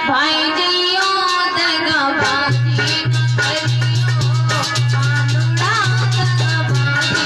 भाई जियो दगा बाजी न करियो आंदोड़ा दगा बाजी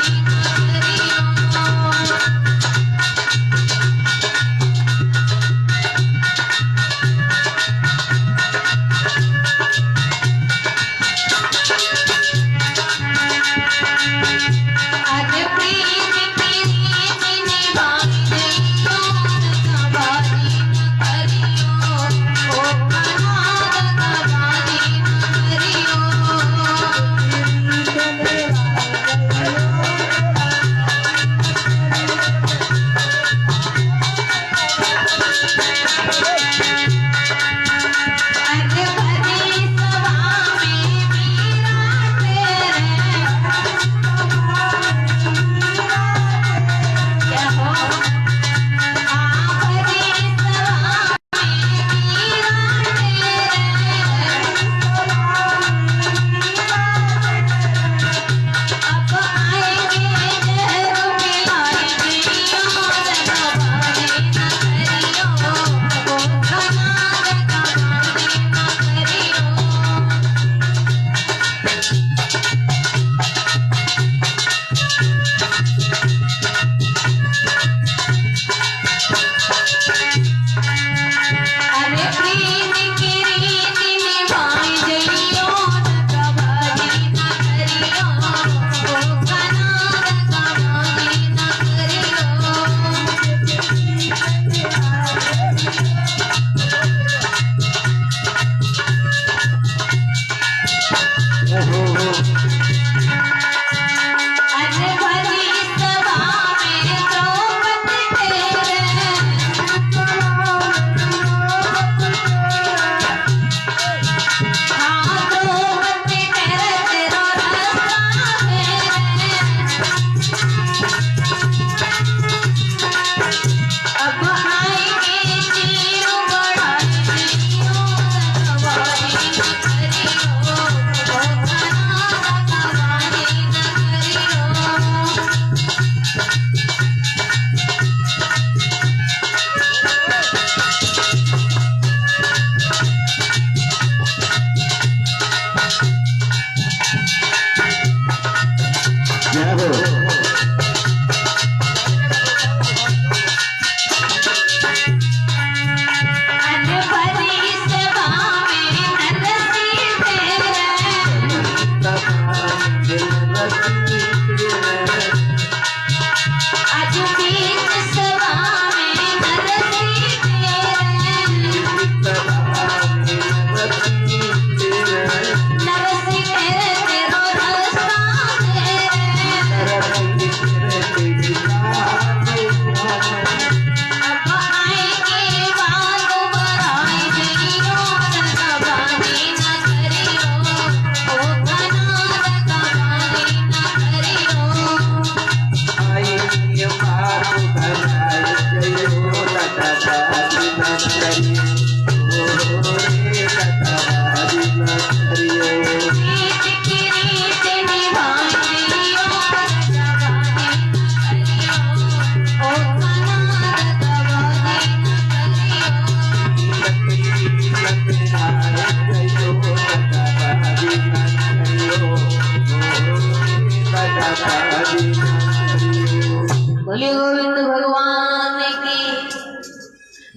बोले गोविंद भगवान की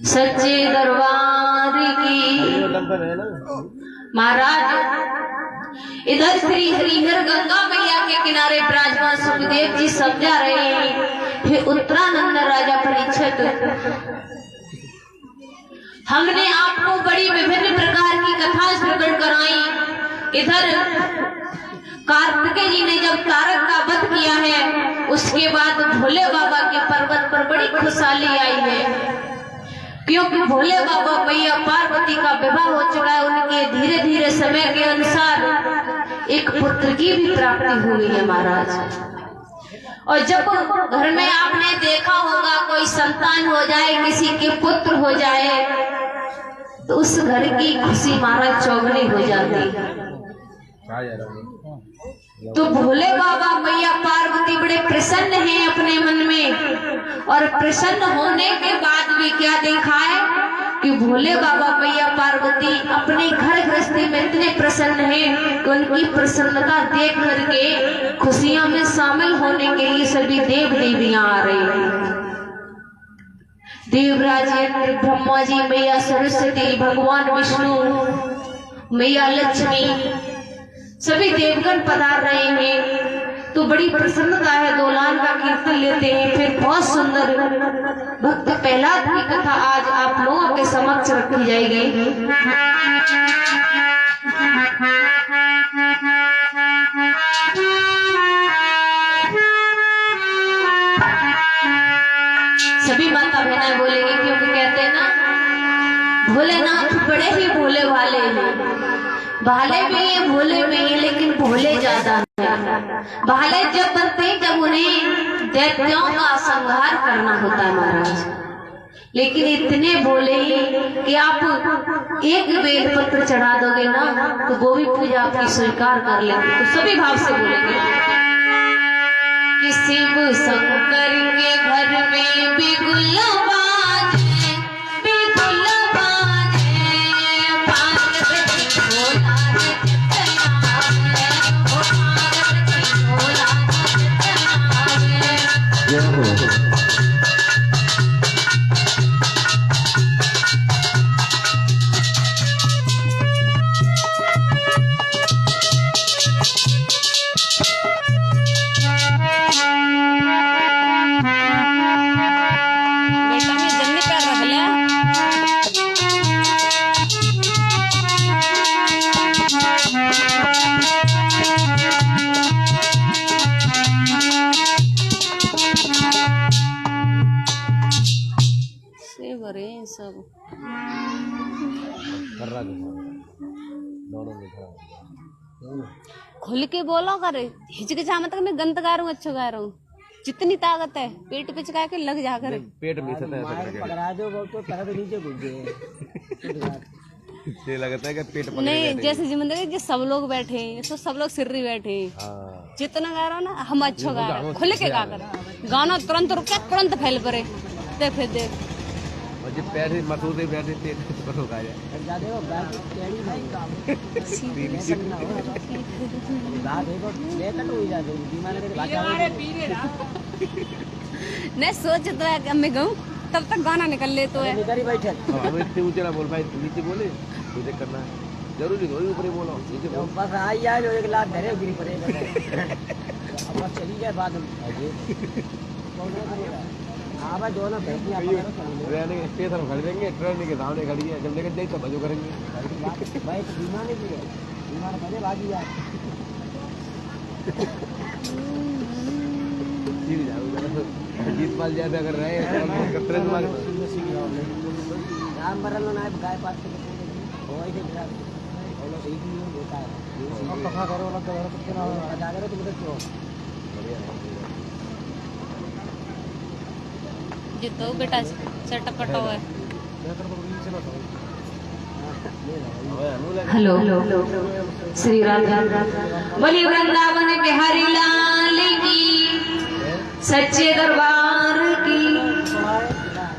सच्चे दरबार की। महाराज इधर श्री हरिहर गंगा मैया के किनारे विराजमान सुखदेव जी समझा रहे हैं। फिर उत्तरानंद राजा परीक्षित, हमने आपको बड़ी विभिन्न प्रकार की कथा श्रवण कराई। इधर कार्तिकेय जी ने जब तारक का वध किया है, उसके बाद भोले बाबा के पर्वत पर बड़ी खुशहाली आई है, क्योंकि भोले बाबा मैया पार्वती का विवाह हो चुका है। उनके धीरे धीरे समय के अनुसार एक पुत्र की भी प्राप्ति हुई है महाराज। और जब घर में आपने देखा होगा कोई संतान हो जाए, किसी के पुत्र हो जाए, तो उस घर की खुशी महाराज चौगुनी हो जाती है। तो भोले बाबा मैया पार्वती बड़े प्रसन्न हैं अपने मन में, और प्रसन्न होने के बाद भी क्या देखा है कि भोले बाबा मैया पार्वती अपने घर गृहस्थी में इतने प्रसन्न हैं कि उनकी प्रसन्नता देख करके खुशियों में शामिल होने के लिए सभी देव देवियां आ रही हैं। देवराज इंद्र, ब्रह्मा जी, मैया सरस्वती, भगवान विष्णु, मैया लक्ष्मी, सभी देवगण पधार रहे हैं। तो बड़ी प्रसन्नता है, दोलान का कीर्तन लेते हैं। फिर बहुत सुंदर भक्त प्रहलाद की कथा आज आप लोगों के समक्ष रखी जाएगी। सभी माता बहना बोलेंगे, क्योंकि कहते हैं ना भोलेनाथ बड़े ही भोले वाले हैं। भाले भी हैं, भोले भी हैं, लेकिन भोले ज्यादा हैं। भाले जब बनते हैं जब उन्हें दैत्यों का संहार करना होता है महाराज, लेकिन इतने भोले कि आप एक बेलपत्र चढ़ा दोगे ना तो वो भी पूजा आपकी स्वीकार कर लेंगे। तो सभी भाव से बोलेंगे कि शिव शंकर के घर में बिगुल बाजे, बिगुल बाजे, पार्वती भोला सब खुल के बोलो कर, हिचकिचा मत मैं गंत गा रहा हूँ, अच्छा गा रहा हूँ। जितनी ताकत है पेट पे चका के लग जाकर पेट में पकड़ा दो तो नीचे ये लगता है कि पेट नहीं, जैसे जिम्मेदारी सब लोग बैठे हैं, तो सब लोग सिर्री बैठे हैं। जितना गा रहा हूँ ना हम अच्छा गा रहे हैं, खुल के गा कर गाना तुरंत रुके तुरंत फैल पड़े। देख फिर देख मुझे पैर से मसूदे बैठे थे तो रोका जाए नहीं सोच तो है कि मैं गाऊं तब तक गाना निकल ले तो है। बैठे इतने ऊंचे ना बोल भाई, नीचे बोले तुझे करना है जरूरी थोड़ी ऊपर ही बोलो नीचे बोलो बस आई यार जो 1 लाख धरे गिरी पड़ेगा अब चली जाए बाद में दोनों रहने स्टेशन खड़ देंगे, ट्रेन के सामने खड़ी है, जब लेकर जाए तो बजो करेंगे भाई। विमान भी है, विमान खड़े भागी यार जीत पाल जाते अगर रहे ट्रेन में राम बरल ना गाय पास जितो बेटा चटपटा है। हेलो श्री राधे बोली वृंदावन बिहारी लाल की, सच्चे दरबार की।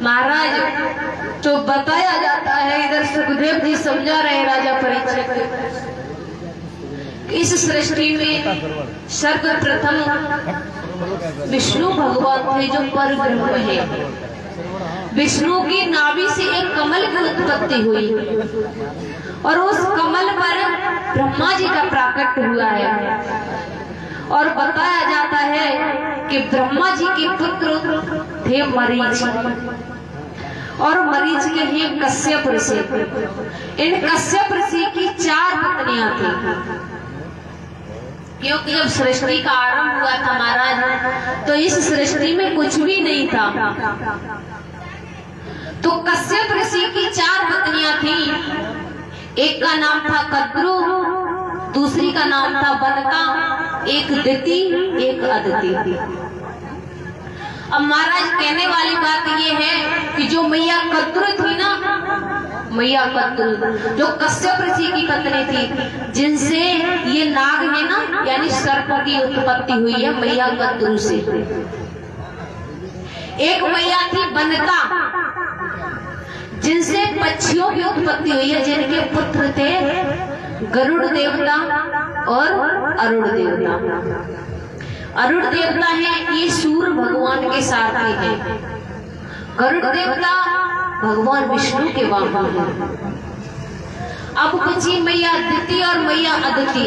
महाराज तो बताया जाता है, इधर सुखदेव जी समझा रहे राजा परीक्षित, इस सृष्टि में सर्वप्रथम विष्णु भगवान थे जो पर ब्रह्म है। विष्णु की नाभि से एक कमल की उत्पत्ति हुई और उस कमल पर ब्रह्मा जी का प्राकट हुआ है। और बताया जाता है कि ब्रह्मा जी के पुत्र थे मरीच, और मरीच के ही कश्यप ऋषि। इन कश्यप ऋषि की 4 पत्नियां थी, क्योंकि जब सृष्टि का आरंभ हुआ था महाराज तो इस सृष्टि में कुछ भी नहीं था। तो कश्यप ऋषि की 4 पत्नियां थी। एक का नाम था कद्रु, दूसरी का नाम था बनका, एक दिति, एक अदिति। अब महाराज कहने वाली बात ये है कि जो मैया कद्रु थी ना, मैया कद्रु जो कश्यप ऋषि की पत्नी थी, जिनसे ये नाग है ना यानी सर्प की उत्पत्ति हुई है मैया कद्रु से। एक मैया थी बनका, जिनसे पक्षियों की उत्पत्ति हुई है जिनके पुत्र थे गरुड़ देवता और अरुण देवता। अरुण देवता है ये सूर्य भगवान के सारथी हैं। गरुड़ देवता भगवान विष्णु के वाहन हैं। अब बची मैया अदिति और मैया अदिति।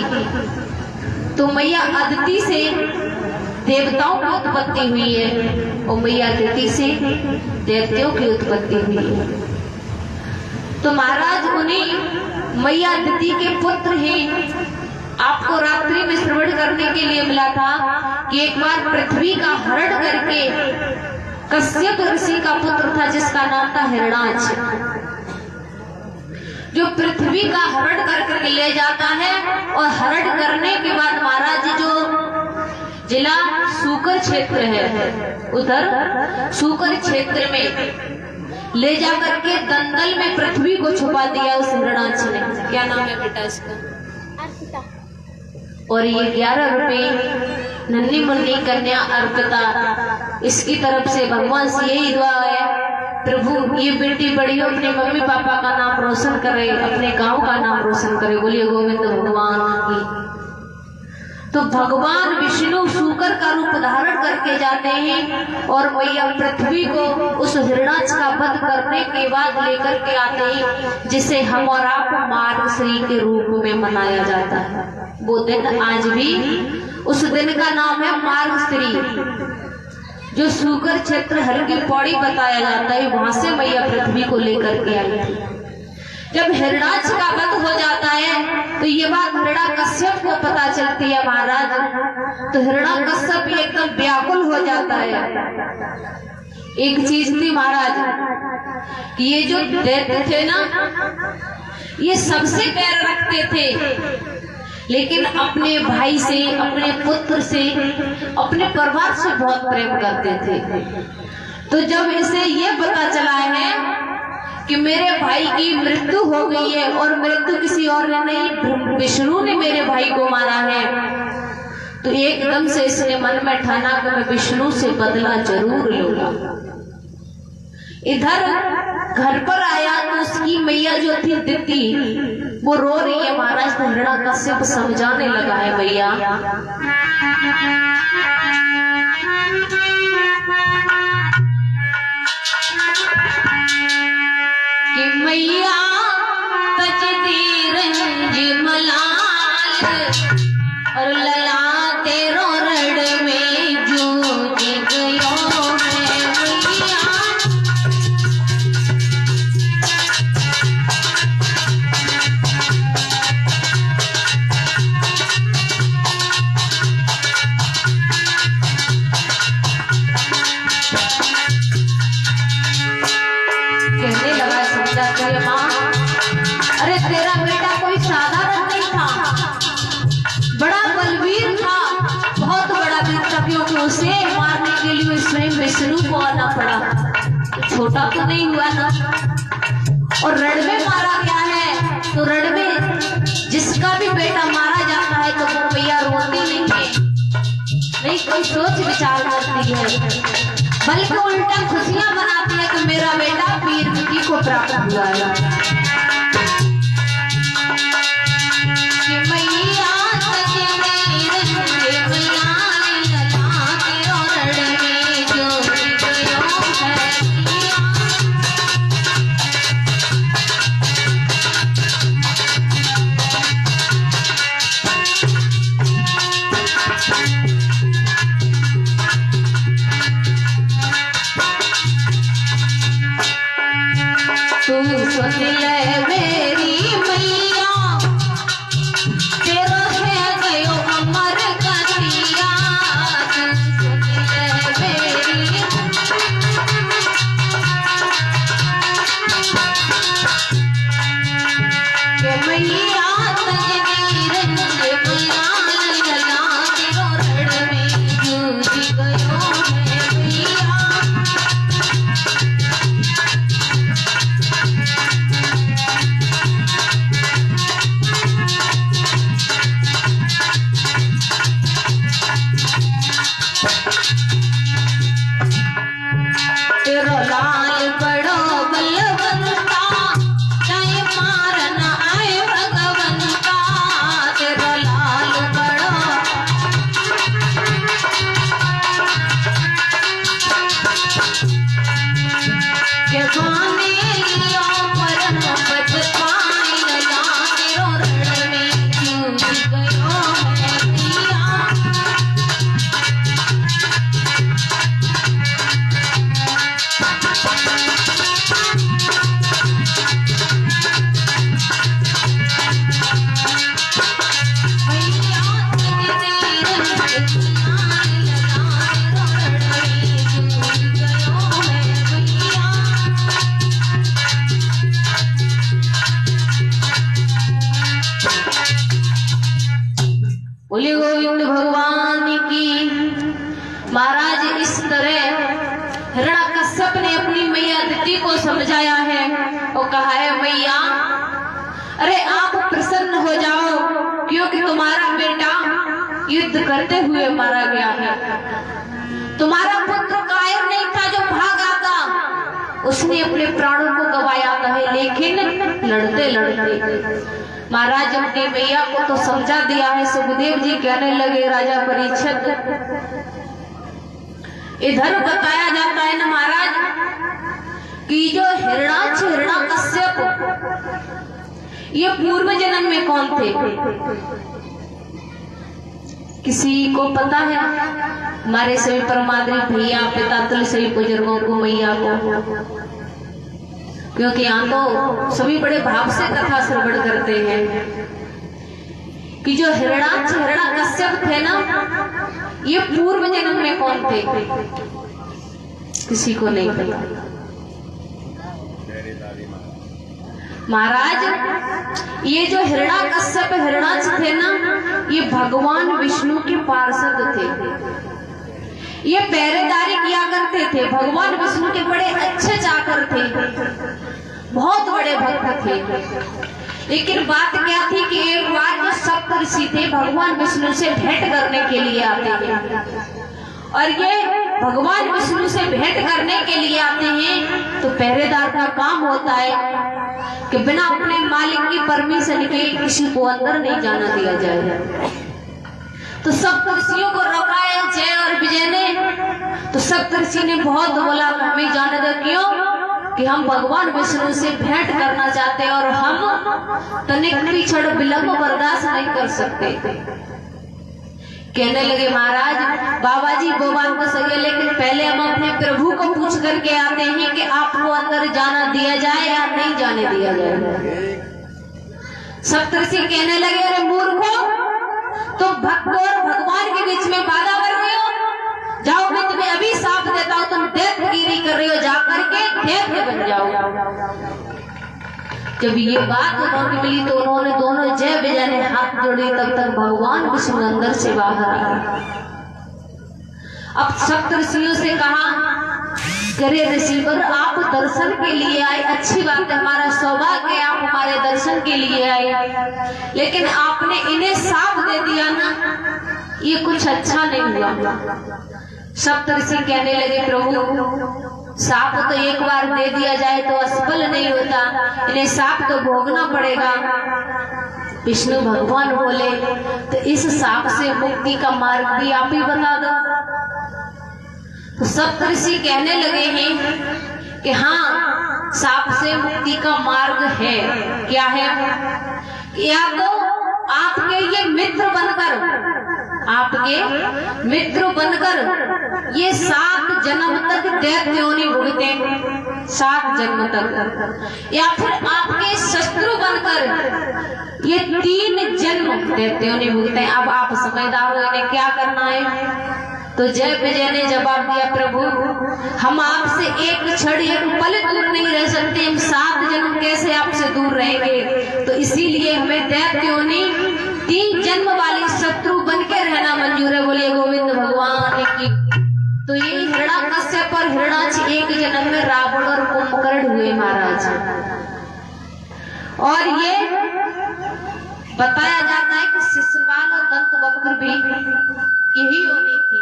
तो मैया अदिति से देवताओं की उत्पत्ति हुई है और मैया अदिति से देवताओं की उत्पत्ति हुई है। तो महाराज उन्हीं मैया अदिति के पुत्र हैं। आपको रात्रि में श्रवण करने के लिए मिला था कि एक बार पृथ्वी का हरण करके कश्यप ऋषि का पुत्र था जिसका नाम था हिरणाक्ष, जो पृथ्वी का हरण करके ले जाता है। और हरण करने के बाद महाराज जो जिला सूकर क्षेत्र है उधर सूकर क्षेत्र में ले जाकर के दंगल में पृथ्वी को छुपा दिया उस हिरणाक्ष ने। क्या नाम है बेटा इसका? अर्पिता। और ये 11 रुपए नन्ही मुन्नी कन्या अर्पिता, इसकी तरफ से भगवान से यही दुआ है, प्रभु ये बेटी बड़ी हो, अपने मम्मी पापा का नाम रोशन करे, अपने गांव का नाम रोशन करे। बोलिए गोविंद भगवान की। तो भगवान विष्णु शूकर का रूप धारण करके जाते हैं और मैया पृथ्वी को उस हिरणाक्ष का वध करने के बाद लेकर के आते हैं, जिसे हम और आप मार्गश्री के रूप में मनाया जाता है। वो दिन आज भी उस दिन का नाम है मार्गश्री, जो शूकर क्षेत्र हर की पौड़ी बताया जाता है। वहां से मैया पृथ्वी को लेकर के आई थी। जब हिरणाक्ष का वध हो जाता है तो ये बात हिरण्यकश्यप को पता चलती है महाराज। तो हिरण्यकश्यप एकदम व्याकुल हो जाता है। एक चीज थी महाराज कि ये जो दैत्य थे ना, ये सबसे पैर रखते थे, लेकिन अपने भाई से, अपने पुत्र से, अपने परिवार से बहुत प्रेम करते थे। तो जब इसे ये पता चला है कि मेरे भाई की मृत्यु हो गई है और मृत्यु किसी और ने नहीं, विष्णु ने मेरे भाई को मारा है, तो एकदम से इसने मन में ठाना कि मैं विष्णु से बदला जरूर लूंगा। इधर घर पर आया तो उसकी मैया जो थी दिति, वो रो रही है महाराज। तो हिरण्यकश्यप समझाने लगा है भैया कि मैया तजदी रंज मलाल और लला तेरो रड़ में जूझ गयो है मैया। कहने लगा समझा कर माँ, अरे तेरा बेटा कोई साधारण नहीं था, बड़ा बलवीर था, बहुत बड़ा वीर था, क्योंकि उसे मारने के लिए स्वयं विष्णु को आना पड़ा। तो छोटा तो नहीं हुआ ना। और रण में मारा गया है, तो रण में जिसका भी बेटा मारा जाता है तो वो मैया रोती नहीं है, नहीं कोई सोच विचार करती है, बल्कि उल्टा खुशियां मनाती है कि मेरा बेटा वीर गति को प्राप्त हुआ है। अरे आप प्रसन्न हो जाओ, क्योंकि तुम्हारा बेटा युद्ध करते हुए मारा गया है। तुम्हारा पुत्र कायर नहीं था जो भाग आता, उसने अपने प्राणों को गवाया था, लेकिन लड़ते लड़ते महाराज अपनी मैया को तो समझा दिया है। सुखदेव जी कहने लगे, राजा परीक्षित, इधर बताया जाता है ना महाराज कि जो हिरण्याकश्यप ये पूर्व जन्म में कौन थे? किसी को पता है? हमारे सभी परमाद्री भैया पिता तुल सभी बुजुर्गों को, मैया को, क्योंकि यहाँ तो सभी बड़े भाव से कथा श्रवण करते हैं कि जो हिरण्याकश्यप थे ना, ये पूर्व जन्म में कौन थे? किसी को नहीं पता। महाराज ये जो हिरण्याकश्यप हिरणाक्ष थे ना, ये भगवान विष्णु के पार्षद थे। ये पहरेदारी किया करते थे, भगवान विष्णु के बड़े अच्छे चाकर थे, बहुत बड़े भक्त थे। लेकिन बात क्या थी कि एक बार जो सप्तऋषि थे भगवान विष्णु से भेंट करने के लिए आते हैं, और ये भगवान विष्णु से भेंट करने के लिए आते हैं तो पहरेदार का काम होता है कि बिना अपने मालिक की परमिशन के किसी को अंदर नहीं जाना दिया जाए। तो सप्तऋषियों को रोका है जय और विजय ने। तो सप्तऋषि ने बहुत बोला, हमें जाने दो। क्यों? कि हम भगवान विष्णु से भेंट करना चाहते हैं और हम तनिक भी क्षण विलंब बर्दाश्त नहीं कर सकते। कहने लगे, महाराज बाबा जी वो बात तो सही है, लेकिन पहले हम अपने प्रभु को पूछ करके आते हैं कि आपको अंदर जाना दिया जाए या नहीं जाने दिया जाए। सप्तऋषि कहने लगे, अरे मूर्खो, तुम भक्त और भगवान के बीच में बाधा कर रहे हो। जाओ, मैं तुम्हें अभी साफ देता हूँ, तुम दैत्यगिरी कर रहे हो, जाकर के दैत्य बन जाओ। जब ये बात उन्होंने मिली तो उन्होंने दोनों जय विजय ने हाथ जोड़े। तब तक भगवान विष्णु अंदर से बाहर आए। अब सप्तऋषियों से कहा, करे ऋषिवर आप दर्शन के लिए आए, अच्छी बात है, हमारा सौभाग्य है आप हमारे दर्शन के लिए आए, लेकिन आपने इन्हें साफ दे दिया ना, ये कुछ अच्छा नहीं हुआ। सप्तऋषि कहने लगे, प्रभु साप तो एक बार दे दिया जाए तो असफल नहीं होता, इन्हें साप तो भोगना पड़ेगा। विष्णु भगवान बोले, तो इस साप से मुक्ति का मार्ग भी आप ही बता दो। तो सप्तऋषि कहने लगे हैं कि हाँ, साप से मुक्ति का मार्ग है। क्या है? या तो आपके ये मित्र बनकर ये 7 जन्म तक दैत्योनि भुगते, 7 जन्म तक, या फिर आपके शत्रु बनकर ये 3 जन्म दैत्योनि भुगते। अब आप समझदार हो, इन्हें क्या करना है? तो जय विजय ने जवाब दिया, प्रभु हम आपसे एक क्षण एक पल दूर नहीं रह सकते, हम 7 जन्म कैसे आपसे दूर रहेंगे? तो इसीलिए हमें दैत्योनि 3 जन्म वाली शत्रु बन के रहना मंजूर है। बोलिए गोविंद भगवान की। तो ये हिरण्याकश्यप और हिरणाक्ष एक जन्म में रावण और कुंभकर्ण हुए महाराज। और ये बताया जाता है कि शिशुपाल और दंतवक्र भी यही होनी थी,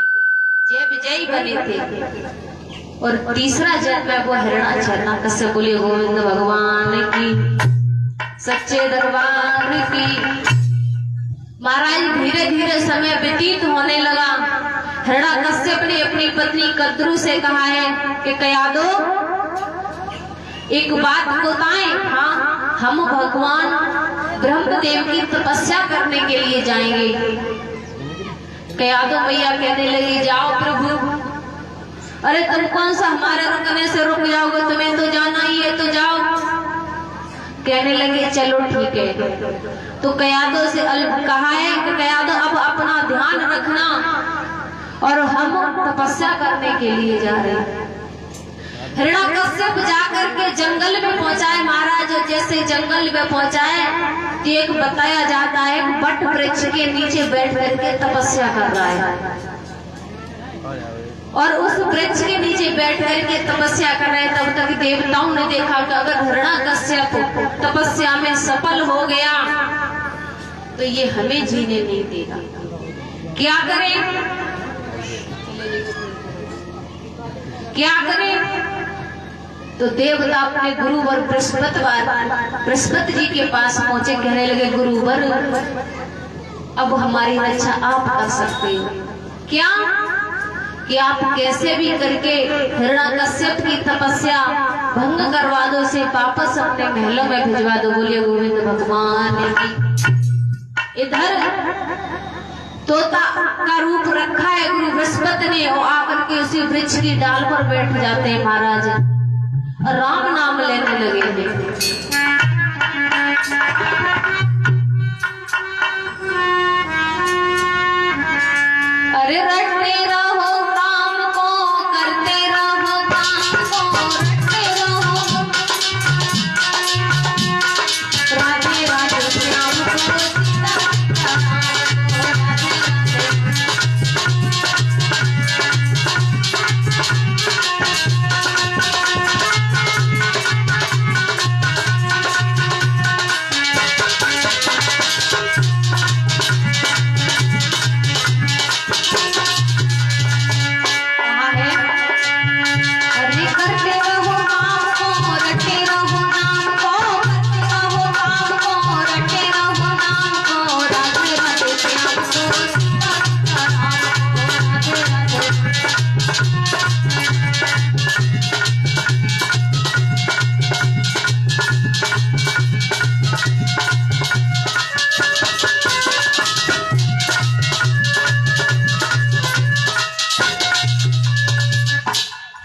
जय विजयी बने थे। और तीसरा जन्म है वो हिरण्याकश्यप। बोलिए गोविंद भगवान की, सच्चे दरबार की। महाराज धीरे धीरे समय व्यतीत होने लगा। हिरण्याकश्यप ने अपनी पत्नी कद्रू से कहा है कि कयादो एक बात बताएं। हाँ, हम भगवान ब्रह्मदेव की तपस्या करने के लिए जाएंगे। कयादो मैया कहने लगी, जाओ प्रभु। अरे तुम कौन सा हमारे रुकने से रुक जाओगे, तुम्हें तो जाना ही है, तो जाओ। कहने लगे चलो ठीक है। तो कयादो से कहा है कि कयादो अब अपना ध्यान रखना, और हम तपस्या करने के लिए जा रहे हैं। हिरण्याकश्यप जाकर के जंगल में पहुंचाए महाराज। जैसे जंगल में पहुंचाए तो एक बताया जाता है बट वृक्ष के नीचे बैठ करके तपस्या कर रहा है, और उस वृक्ष के नीचे बैठ करके तपस्या कर रहे हैं। तब तक देवताओं ने देखा कि अगर हिरण्याकश्यप तपस्या में सफल हो गया तो ये हमें जीने नहीं देगा। क्या करें, क्या करें? तो देवता अपने गुरुवर बृहस्पति जी के पास पहुंचे, कहने लगे गुरुवर अब हमारी रक्षा आप कर सकते हो। क्या कि आप कैसे भी करके हिरण्यकश्यप की तपस्या भंग करवा दो, इसे वापस अपने महलों में भिजवा दो। बोलिए गोविंद भगवान की। इधर तोता का रूप रखा है गुरु बृहस्पति ने, और आकर के उसी वृक्ष की डाल पर बैठ जाते हैं महाराज और राम नाम लेने लगे हैं। अरे रटते रहो राम को, करते रहो काम को, रटते रहो राधे राधे श्याम को, सीता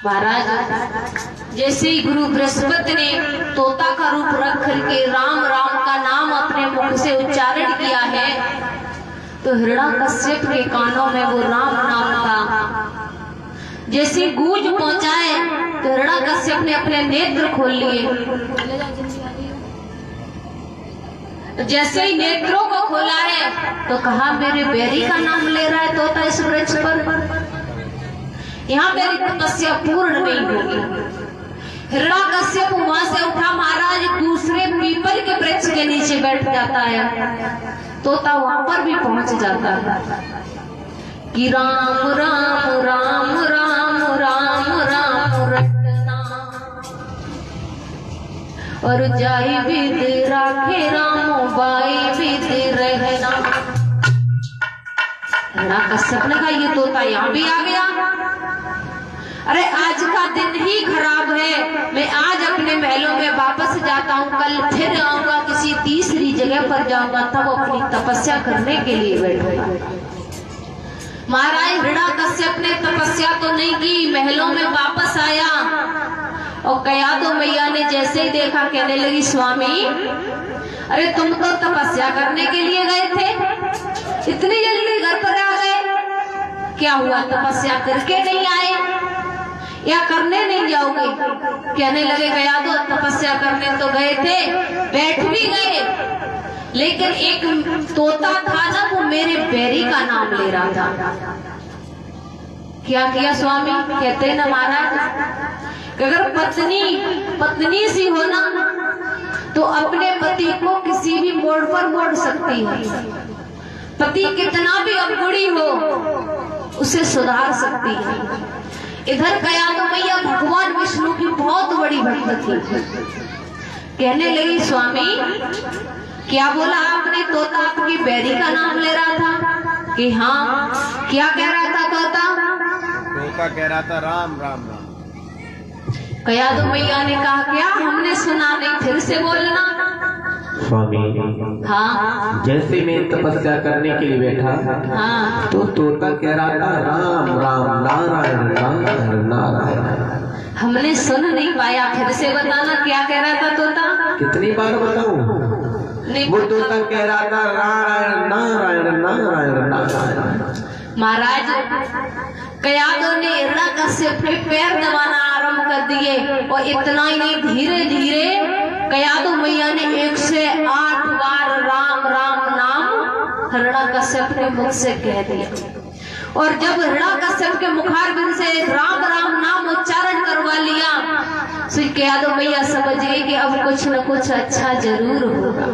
महाराज। जैसे ही गुरु बृहस्पति ने तोता का रूप रख करके राम राम का नाम अपने मुख से उच्चारण किया है तो हिरण्यकश्यप के कानों में वो राम नाम का जैसे गूंज पहुंचाए तो हिरण्यकश्यप ने अपने नेत्र खोल लिए। जैसे ही नेत्रों को खोला है तो कहा मेरे बैरी का नाम ले रहा है तोता इस वृक्ष पर, यहाँ मेरी तपस्या पूर्ण नहीं होगी। हिरण्यकश्यप वहां से उठा महाराज, दूसरे पीपल के वृक्ष के नीचे बैठ जाता है। तोता वहां पर भी पहुंच जाता है कि राम राम राम राम राम राम रटना और जाई विद राखे रामो बाई विद रहना। हिरण्यकश्यप ने कहा ये तोता यहाँ भी आ गया। अरे आज का दिन ही खराब है, मैं आज अपने महलों में वापस जाता हूँ, कल फिर आऊंगा, किसी तीसरी जगह पर जाऊंगा, तब अपनी तपस्या करने के लिए बैठूंगा। महाराज हिरण्यकश्यप ने तपस्या तो नहीं की, महलों में वापस आया और कयादो मैया ने जैसे ही देखा कहने लगी स्वामी अरे तुम तो तपस्या करने के लिए गए थे, इतनी जल्दी घर पर आ गए, क्या हुआ तपस्या करके नहीं आए या करने नहीं जाओगे? कहने लगे गया तो तपस्या करने तो गए थे, बैठ भी गए, लेकिन एक तोता था ना वो मेरे बैरी का नाम ले रहा था। क्या किया स्वामी? कहते ना महाराज कि अगर पत्नी सी हो ना तो अपने पति को किसी भी मोड़ पर मोड़ सकती है। पति कितना भी अवगुणी हो उसे सुधार सकती है। इधर कयादो मैया भगवान विष्णु की बहुत बड़ी भक्त थी। कहने लगी स्वामी क्या बोला आपने? तोता आपकी बैरी का नाम ले रहा था कि हाँ। क्या कह रहा था तोता? तोता कह रहा था राम राम राम। कयादो मैया ने कहा क्या हमने सुना नहीं, फिर से बोलना। स्वामी हाँ जैसे मैं तपस्या करने के लिए बैठा हाँ तो तोता कह रहा था राम राम नारायण नारायण नारायण। हमने सुन नहीं पाया, फिर से बताना क्या कह रहा था तोता? कितनी बार बताऊं? वो तोता कह रहा था नारायण नारायण नारायण नारायण। महाराज कयादो ने हिरण्यकश्यप के पैर दबाना आरंभ कर दिए और इतना ही नहीं, धीरे धीरे कयादो मैया ने 108 बार राम राम नाम हिरण्यकश्यप ने मुख से कह दिया। और जब हिरण्याकश्यप के मुखारबिंद से राम राम नाम उच्चारण करवा लिया, तो यादव मैया समझ गई कि अब कुछ न कुछ अच्छा जरूर होगा।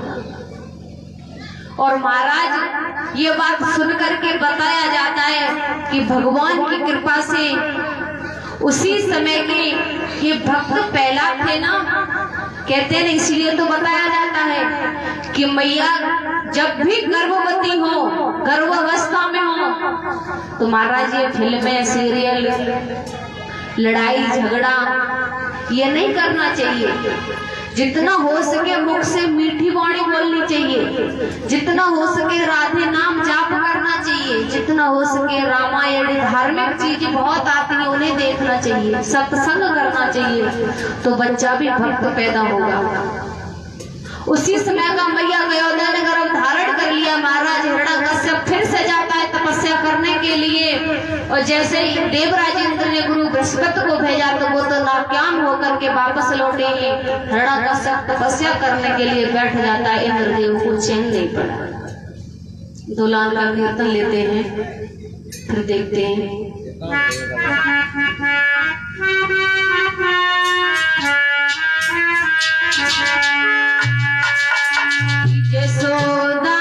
और महाराज ये बात सुन करके बताया जाता है कि भगवान की कृपा से उसी समय के ये भक्त पहला थे ना, कहते हैं, इसलिए तो बताया जाता है कि मैया जब भी गर्भवती हो, गर्भावस्था में हो, तो महाराज ये फिल्में, सीरियल, लड़ाई झगड़ा ये नहीं करना चाहिए। जितना हो सके मुख से मीठी वाणी बोलनी चाहिए, जितना हो सके राधे नाम जाप करना चाहिए, जितना हो सके रामायण धार्मिक चीजें बहुत आती है उन्हें देखना चाहिए, सत्संग करना चाहिए, तो बच्चा भी भक्त पैदा होगा। उसी समय का मैया गयोधन ने गर्भ धारण कर लिया। महाराज हिरण्याकश्यप फिर से जाता है तपस्या करने के लिए, और जैसे ही देवराज इंद्र ने गुरु बृहस्पति को भेजा तो वो तो नाकाम होकर के वापस लौटेंगे। हिरण्याकश्यप तपस्या करने के लिए बैठ जाता है, इंद्रदेव को चैन नहीं पड़ा। दुलान का कीर्तन लेते हैं, फिर देखते हैं। यशोदा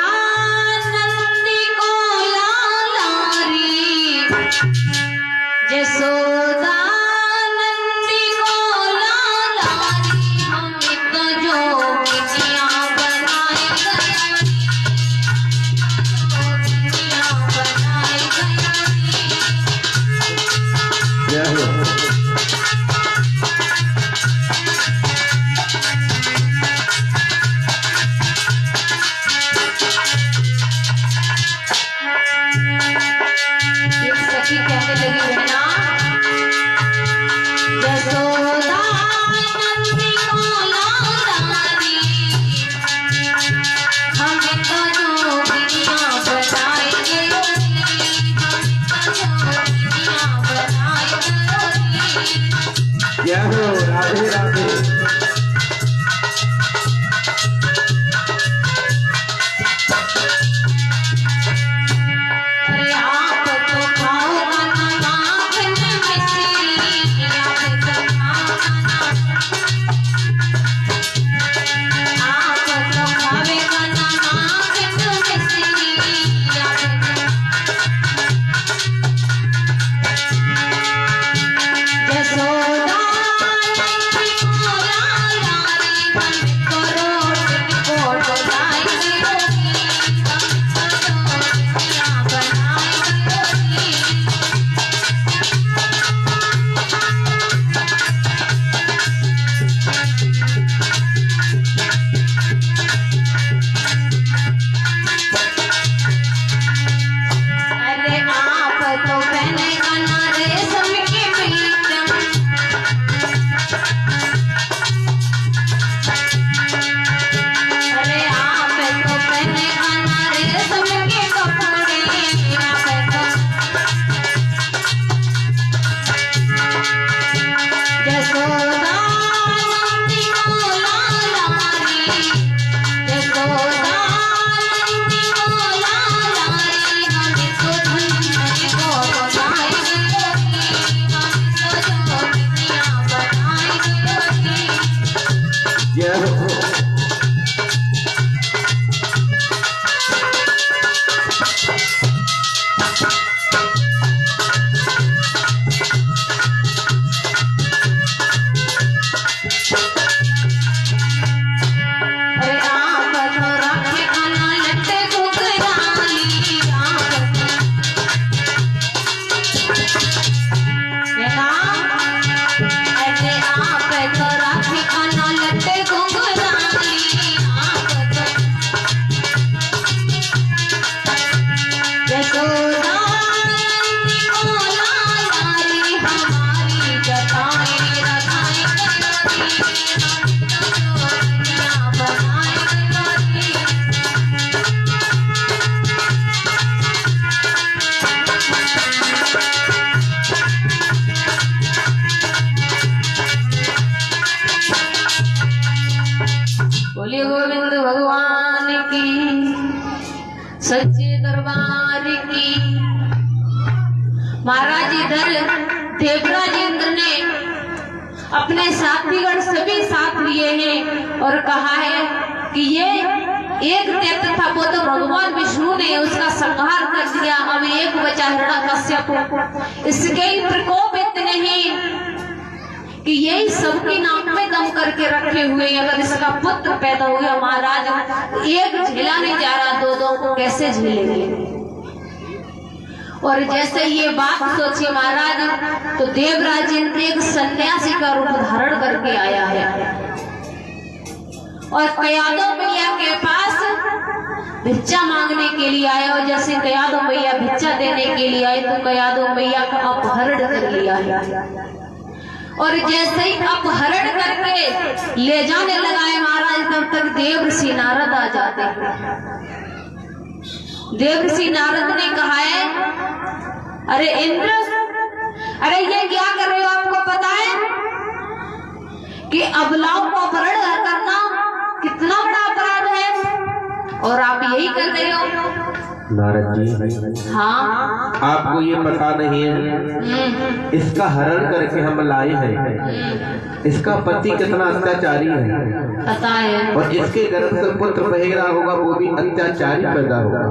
नंदी को लालारी, यशोदा नंदी को लालारी, हम तो जोगियां बनाए गए, जोगियां बनाए गए। राधे राधे। बोलिए गोविंद भगवान की, सच्चे दरबार की। महाराज इधर देवराज इंद्र ने अपने साथीगण सभी साथ लिए हैं और कहा है कि ये एक दैत्य था, वो तो भगवान विष्णु ने उसका संहार कर दिया, अब एक बचा हिरण्यकश्यप। इसके ही प्रकोप इतने हैं कि यही सबकी नाक में दम करके रखे हुए, अगर इसका पुत्र पैदा हो गया महाराज एक झेला नहीं जा रहा, दो को कैसे झेलेंगे। और जैसे ये बात सोची महाराज तो देवराज इंद्र एक सन्यासी का रूप धारण करके आया है और कयादो मैया के पास भिक्षा मांगने के लिए आया। और जैसे कयादो मैया भिक्षा देने के लिए आए तो कयादो मैया का अपहरण कर लिया है और जैसे ही अपहरण करके ले जाने लगाए महाराज तब तक देवर्षि नारद आ जाते हैं। देवर्षि नारद ने कहा है अरे इंद्र, अरे ये क्या कर रहे हो, आपको पता है कि अबलाओं को अपहरण करना कितना बड़ा अपराध है और आप यही कर रहे हो। नारद जी, हाँ, आपको ये पता नहीं है इसका हरण करके हम लाए हैं, इसका पति कितना अत्याचारी है, पता है। और इसके गर्भ से पुत्र पैदा होगा वो भी अत्याचारी पैदा होगा।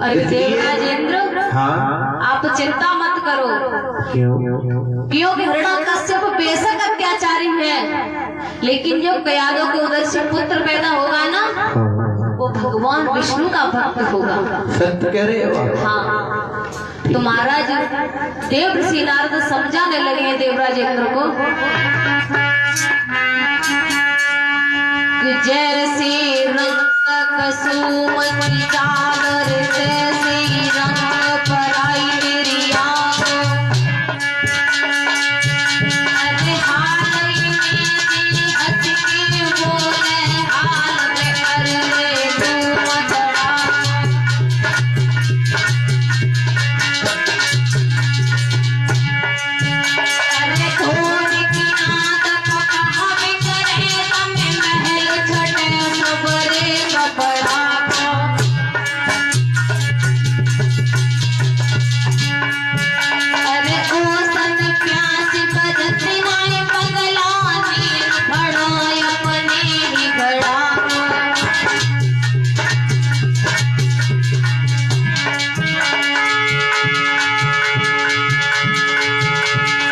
अरे देवराज इंद्र, हाँ, आप चिंता मत करो। क्यों? क्योंकि हिरण्यकश्यप बेशक अत्याचारी है, लेकिन जो कयादों के उदर से पुत्र पैदा होगा ना वो भगवान विष्णु का भक्त होगा। सत्य कह रहे हो आप? हाँ, तो महाराज देवर्षि नारद समझाने लगे हैं देवराज इंद्र को कि जैसे रंग कसुमती चादर तैसे रंग पराई मेरी आंखों। अरे हाल में हंस के बोले हाल में अरे तू मचड़ा। अरे घोड़ की नाद कपड़ा में करे तमे महल छटे सबरे कपड़ा को। अरे ओ सन प्यास बजत नाय पगला नीर भड़ाय अपने ही घड़ा को।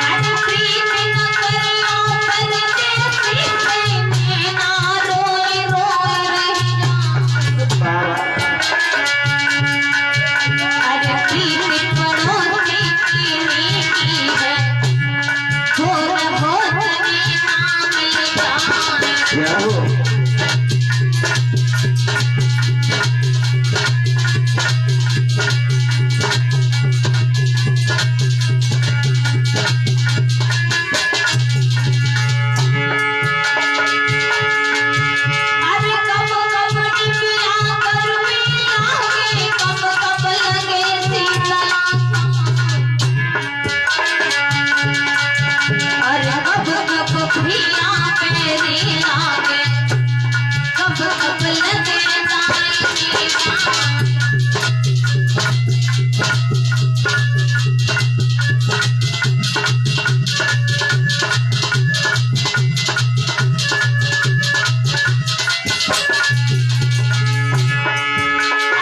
अरे प्रीत न करियो परदेसी प्रेमी ना रोई रोई रही जाऊं। अरे प्रीत पड़ोसी की नीति है, भोर भोर में ना मिल जाए। क्या हो? अरे कब कब डिबिया करुई लागे, कब कब लगे शीतला। अरे कब कब भैया पेरी लागे, कब कब लगे दाई शीतला।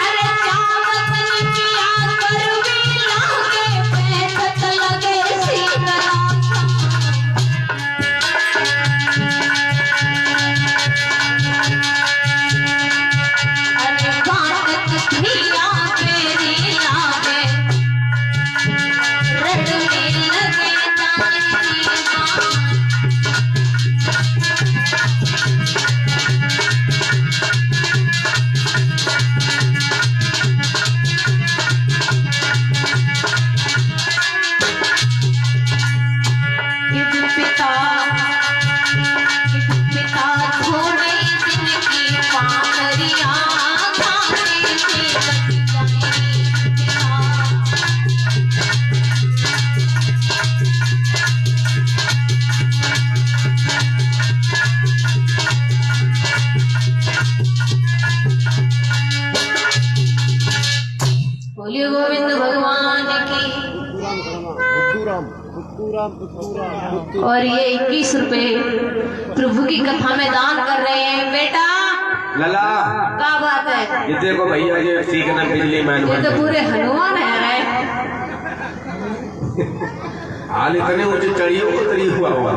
अरे चावत निपिया करुई लागे, पैंसठ लगे शीतला। और ये 21 रुपए प्रभु की कथा में दान कर रहे हैं। बेटा लला क्या बात है? ये देखो भैया, ये सीखना बिजली मैन ये तो पूरे हनुमान है। हाल इतने ऊंचे चढ़ी उतरी हुआ हुआ।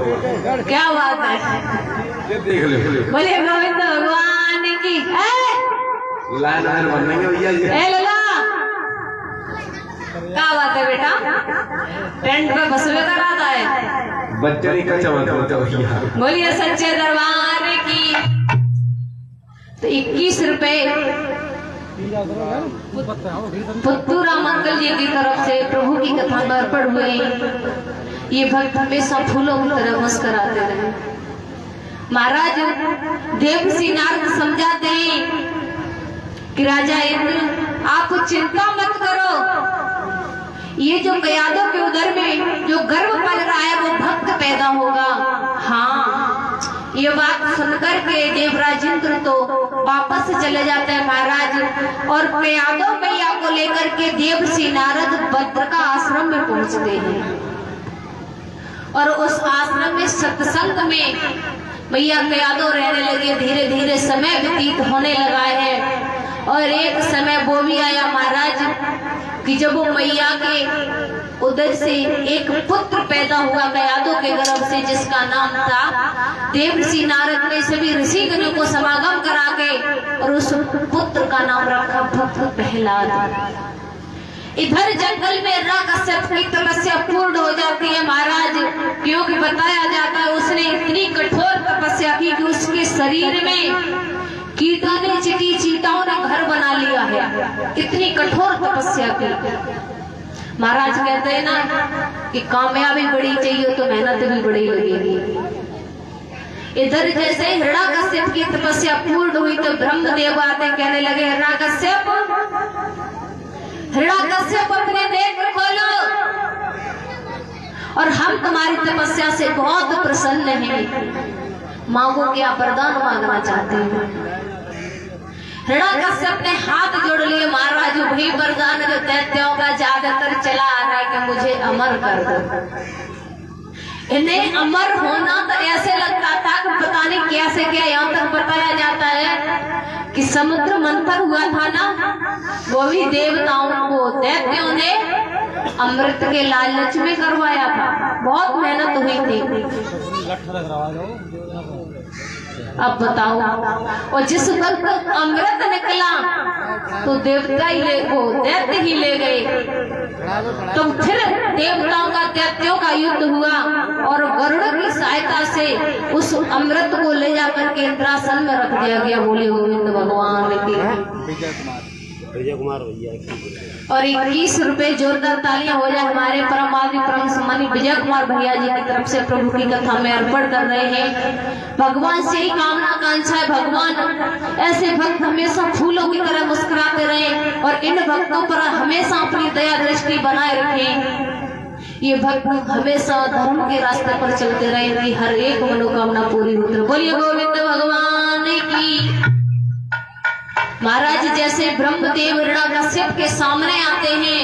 क्या बात है? ये देख ले बोले गोविंद भगवान की। लाइन लाइन बनेंगे भैया जी। लला क्या बात है बेटा? टेंट पे बसवे कराता है। बच्चे का चमक भैया। बोलिए सच्चे दरबार की। तो 21 रुपए पुत्तूराम अंकल जी की तरफ से प्रभु की कथा में अर्पण हुए। ये भक्त हमेशा फूलों की तरह मुस्कुराते रहे। महाराज देवसी नारद समझाते हैं कि राजा इंद्र आप चिंता मत करो, ये जो कयादों के उदर में जो गर्व पल रहा है वो भक्त पैदा होगा। हाँ, ये बात सुनकर के देवराज इंद्र तो वापस चले जाते हैं महाराज, और कयादों मैया को लेकर के देवसी नारद भद्र का आश्रम में पहुंचते हैं। और उस आश्रम में सत्संग में मैया कयादों रहने लगे। धीरे धीरे समय व्यतीत होने लगा है और एक समय वो भी आया महाराज कि जब वो मैया के उदर से एक पुत्र पैदा हुआ कयादों के गर्भ से, जिसका नाम था देवसी नारद ने सभी ऋषिगणों को समागम करा के और उस पुत्र का नाम रखा भक्त प्रहलाद। इधर जंगल में राक्षस की तपस्या पूर्ण हो जाती है महाराज, क्योंकि बताया जाता है उसने इतनी कठोर तपस्या की कि उसके शरीर में कीटों ने चींटाओं ने घर बना लिया है। इतनी कठोर तपस्या की। महाराज कहते हैं ना कि कामयाबी बड़ी चाहिए तो मेहनत भी बड़ी लगेगी। इधर जैसे हिरण्याकश्यप की तपस्या पूर्ण हुई तो ब्रह्मदेव आते कहने लगे, हिरण्याकश्यप अपने नेत्र खोलो और हम तुम्हारी तपस्या से बहुत प्रसन्न हैं। मांगो, क्या वरदान मांगना चाहते हैं? हिरण्याकश्यप ने हाथ जोड़ लिए, महाराज वही वरदान जो दैत्यों का ज्यादातर चला आ रहा है कि मुझे अमर कर दो। इन्हें अमर होना तो ऐसे लगता था कि पता नहीं कैसे क्या। यहाँ तक बताया जाता है कि समुद्र मंथन हुआ था ना, वो भी देवताओं को दैत्यों ने अमृत के लालच में करवाया था। बहुत मेहनत हुई थी। अब बताओ, और जिस वक्त अमृत निकला तो देवता ही ले वो दैत्य ही ले गए। तो फिर देवताओं का दैत्यों का युद्ध हुआ और गरुड़ की सहायता से उस अमृत को ले जाकर के इंद्रासन में रख दिया गया। बोले गोविंद भगवान की। विजय कुमार भैया। और 21 रुपए जोरदार तालियां हो जाए हमारे परम आदि परम सम्मानित विजय कुमार भैया जी की तरफ से प्रभु की कथा में अर्पण कर रहे हैं। भगवान से ही कामना कांक्षा है, भगवान ऐसे भक्त हमेशा फूलों की तरह मुस्कुराते रहे और इन भक्तों पर हमेशा अपनी दया दृष्टि बनाए रखें। ये भक्त हमेशा धर्म के रास्ते पर चलते रहे कि हर एक मनोकामना पूरी होती रहे। बोलिए गोविंद भगवान की। महाराज जैसे ब्रह्मदेव हिरण्याकश्यप के सामने आते हैं।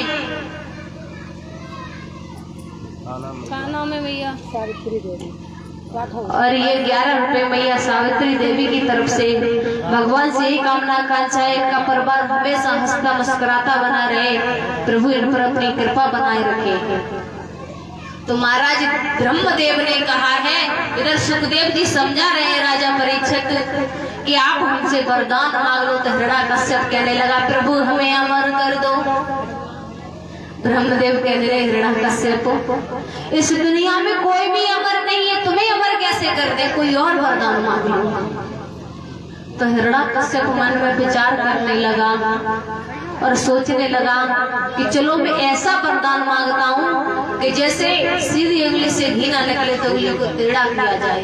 क्या नाम है भैया? सावित्री देवी। और ये 11 रुपए मैया सावित्री देवी की तरफ से भगवान से ही कामना कांक्षा है का परिवार हमेशा हंसता मुस्कुराता बना रहे, प्रभु इन पर अपनी कृपा बनाए रखे। तो महाराज ब्रह्मदेव ने कहा है, इधर सुखदेव जी समझा रहे हैं राजा परीक्षित कि आप हमसे वरदान मांग लो। तो हिरण्याकश्यप कहने लगा, प्रभु हमें अमर कर दो। ब्रह्मदेव कहने लगे, हिरण्याकश्यप इस दुनिया में कोई भी अमर नहीं है, तुम्हें अमर कैसे कर दे, कोई और वरदान मांग लो। तो हिरण्याकश्यप मन में विचार करने लगा और सोचने लगा कि चलो मैं ऐसा वरदान मांगता हूँ कि जैसे सीधी उंगली से घी ना निकले तो उंगली को टेढ़ा किया जाए।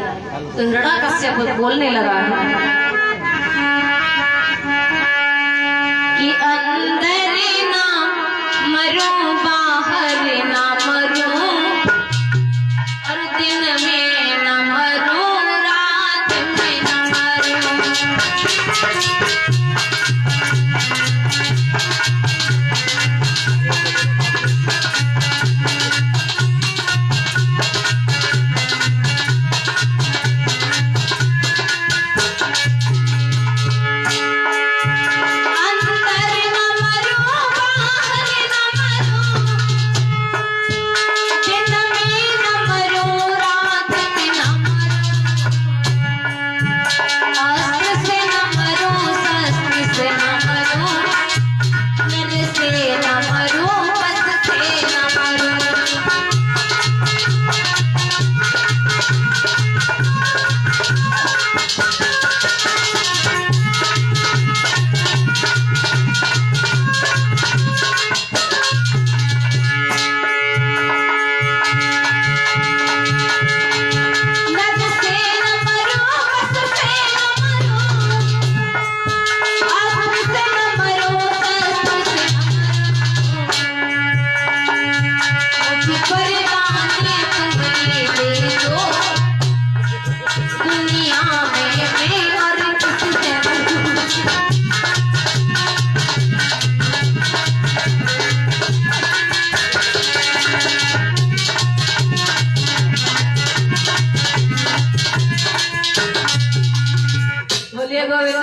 तो हिरण्याकश्यप बोलने लगा कि अंदर ना मरो बाहर ना मरो, और दिन में न मरो रात में न मरो।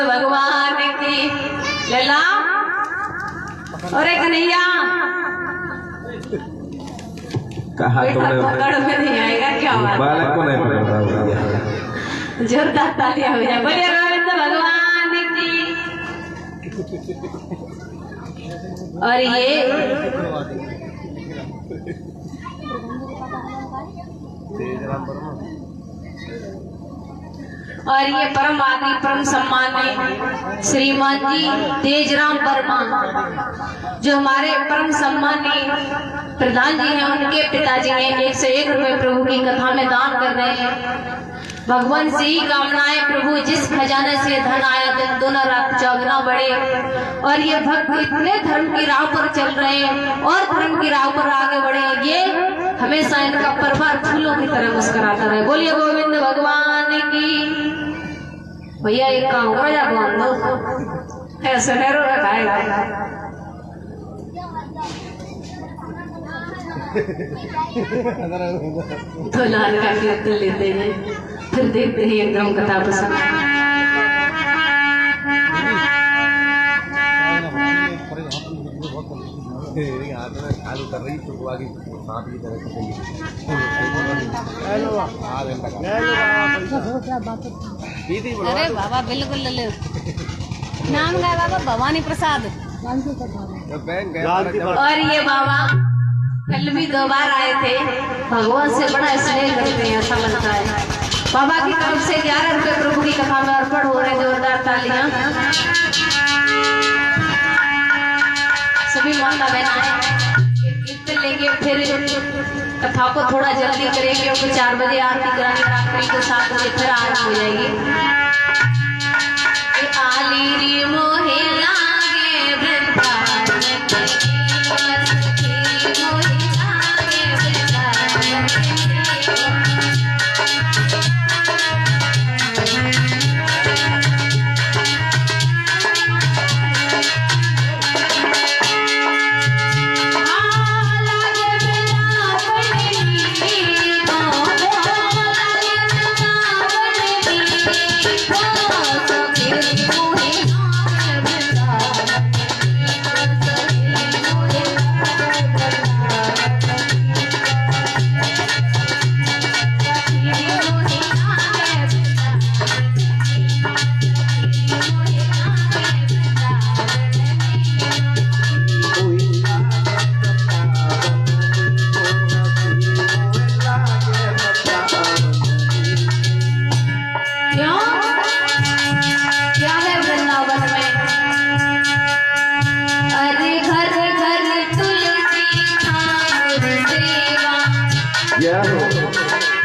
भगवान की। लला अरे कन्हैया कहा बेटा पकड़ में नहीं आएगा क्या बात बालक को नहीं पकड़ता होगा। जोरदार तालियां हो जाए। बोलिए गोविंद भगवान की। और ये परम आदि परम सम्मानी श्रीमान जी तेजराम वर्मा जो हमारे परम सम्मानी प्रधान जी हैं, उनके पिताजी हैं 101 रुपए प्रभु की कथा में दान कर रहे हैं। भगवान से ही कामनाएं प्रभु जिस खजाने से धन आया दिन दोनों रात चौगुना बढ़े। और ये भक्त इतने धर्म की राह पर चल रहे हैं और धर्म की राह पर आगे बढ़े। ये हमेशा इनका परिवार फूलों की तरह मुस्कुराता रहे। बोलिए गोविंद भगवान की। भैया एक काम करो या बोल दो ऐसे नहीं रखाएगा। तो लाल का कीर्तन लेते हैं फिर देखते हैं एकदम कथा पसंद। चालू कर रही तो आगे सांप की तरह अरे बाबा बिल्कुल ले लो। नाम है बाबा भवानी प्रसाद। और ये बाबा कल भी 2 बार आए थे। भगवान से बड़ा स्नेह करते हैं ऐसा लगता है। बाबा की तरफ से 11 रुपए प्रभु की कथा में अर्पण हो रहे। जोरदार तालियां सभी माता बहनाएं। कीर्तन लेंगे फिर कथा को थोड़ा जल्दी करेंगे क्योंकि 4 बजे आरती करानी रात्रि को 7 बजे फिर आरती हो जाएगी। आली री मोहे लागे वृंदावन जय हो।